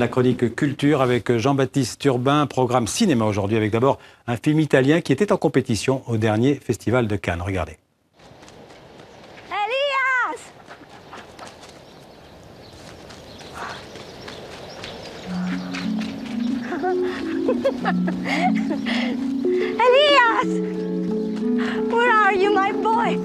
La chronique culture avec Jean-Baptiste Urbain, programme cinéma aujourd'hui avec d'abord un film italien qui était en compétition au dernier festival de Cannes. Regardez. Elias! Elias! Where are you, my boy?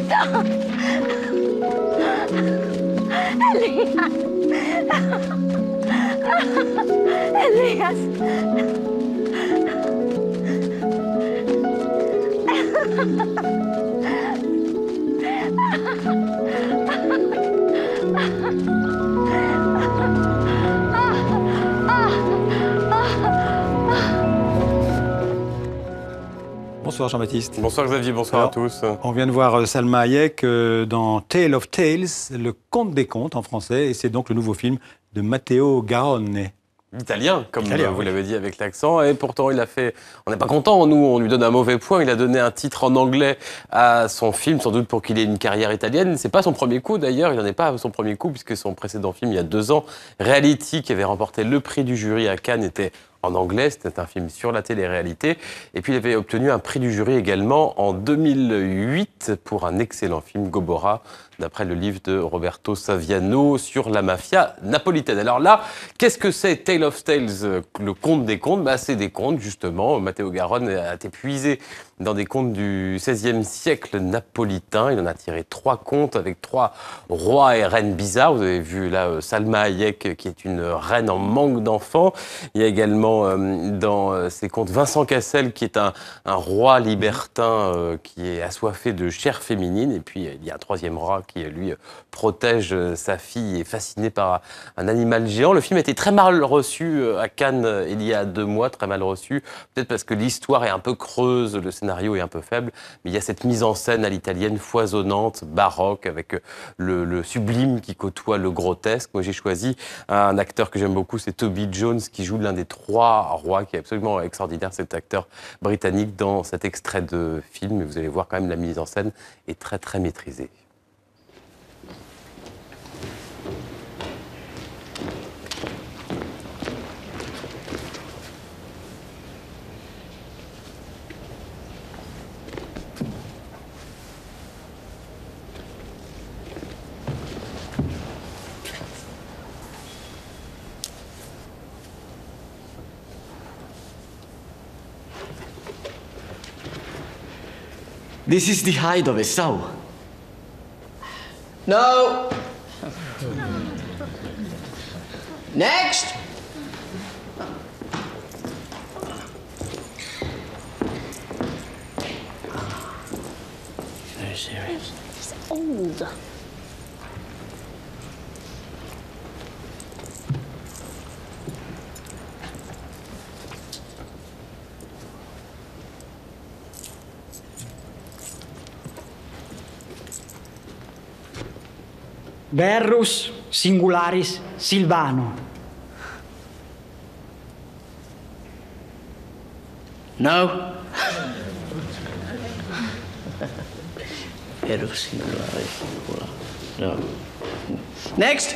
Stop! Elias! Bonsoir Jean-Baptiste. Bonsoir Xavier, bonsoir à tous. On vient de voir Salma Hayek dans Tale of Tales, le conte des contes en français, et c'est donc le nouveau film de Matteo Garrone. Italien, comme Italien, vous oui. l'avez dit avec l'accent, et pourtant il a fait... On n'est pas content, nous, on lui donne un mauvais point. Il a donné un titre en anglais à son film, sans doute pour qu'il ait une carrière italienne. C'est pas son premier coup d'ailleurs, il n'en est pas à son premier coup, puisque son précédent film, il y a 2 ans, Reality, qui avait remporté le prix du jury à Cannes, était en anglais. C'était un film sur la télé-réalité. Et puis il avait obtenu un prix du jury également en 2008 pour un excellent film, Gomorra, d'après le livre de Roberto Saviano sur la mafia napolitaine. Alors là, qu'est-ce que c'est Tale of Tales, le conte des contes? C'est des contes, justement. Matteo Garrone a été puisé dans des contes du XVIe siècle napolitain. Il en a tiré 3 contes avec 3 rois et reines bizarres. Vous avez vu là Salma Hayek, qui est une reine en manque d'enfants. Il y a également dans ces contes Vincent Cassel, qui est un roi libertin qui est assoiffé de chair féminine. Et puis il y a un 3e roi qui, lui, protège sa fille et est fasciné par un animal géant. Le film a été très mal reçu à Cannes il y a 2 mois, très mal reçu. Peut-être parce que l'histoire est un peu creuse, le scénario est un peu faible. Mais il y a cette mise en scène à l'italienne foisonnante, baroque, avec le sublime qui côtoie le grotesque. Moi, j'ai choisi un acteur que j'aime beaucoup, c'est Toby Jones, qui joue l'un des 3 rois, qui est absolument extraordinaire, cet acteur britannique, dans cet extrait de film. Et vous allez voir quand même, la mise en scène est très, très maîtrisée. This is the hide of Esau. No. Next. Very serious. He's old. Verrus singularis Silvano. No. Verus singularis singula. No. Next.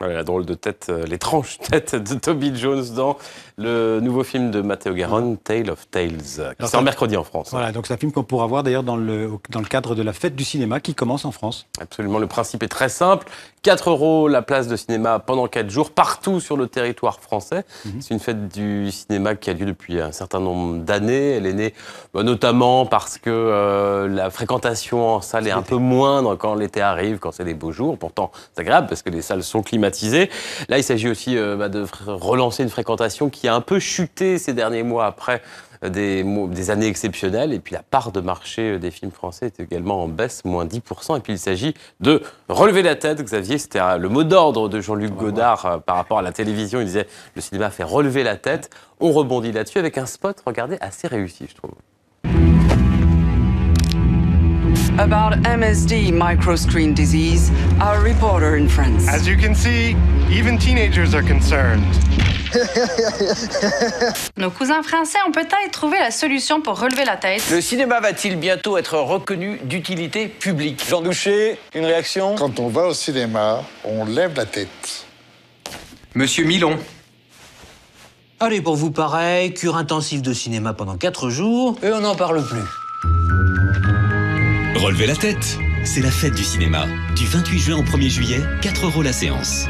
Voilà la drôle de tête, l'étrange tête de Toby Jones dans le nouveau film de Matteo Garrone, Tale of Tales, qui sort mercredi en France. Voilà, donc c'est un film qu'on pourra voir d'ailleurs dans le cadre de la fête du cinéma qui commence en France. Absolument, le principe est très simple. 4 € la place de cinéma pendant 4 jours, partout sur le territoire français. C'est une fête du cinéma qui a lieu depuis un certain nombre d'années. Elle est née notamment parce que la fréquentation en salle est un peu moindre quand l'été arrive, quand c'est des beaux jours. Pourtant, c'est agréable parce que les salles sont climatisées. Là, il s'agit aussi de relancer une fréquentation qui a un peu chuté ces derniers mois après des années exceptionnelles. Et puis la part de marché des films français est également en baisse, moins 10%. Et puis il s'agit de relever la tête. Xavier, c'était le mot d'ordre de Jean-Luc Godard par rapport à la télévision. Il disait le cinéma fait relever la tête. On rebondit là-dessus avec un spot, regardez, assez réussi, je trouve. About MSD, microscreen disease, our reporter in France. As you can see, even teenagers are concerned. Nos cousins français ont peut-être trouvé la solution pour relever la tête. Le cinéma va-t-il bientôt être reconnu d'utilité publique? Jean Douché, une réaction? Quand on va au cinéma, on lève la tête. Monsieur Milon. Allez, pour vous pareil, cure intensive de cinéma pendant 4 jours, et on n'en parle plus. Relevez la tête, c'est la fête du cinéma. Du 28 juin au 1er juillet, 4 € la séance.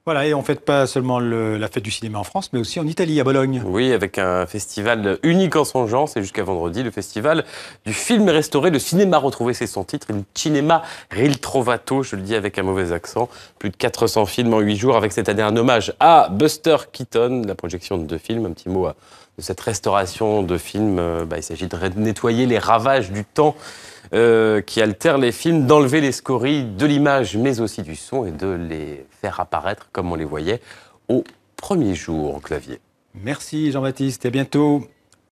Voilà, et on ne fête pas seulement la fête du cinéma en France, mais aussi en Italie, à Bologne. Oui, avec un festival unique en son genre, c'est jusqu'à vendredi, le festival du film restauré, le cinéma retrouvé, c'est son titre, il Cinema Ritrovato, je le dis avec un mauvais accent, plus de 400 films en 8 jours, avec cette année un hommage à Buster Keaton, la projection de 2 films, un petit mot de cette restauration de films, il s'agit de nettoyer les ravages du temps qui altèrent les films, d'enlever les scories de l'image, mais aussi du son, et de les faire apparaître comme on les voyait au premier jour, Xavier. Merci Jean-Baptiste, et à bientôt.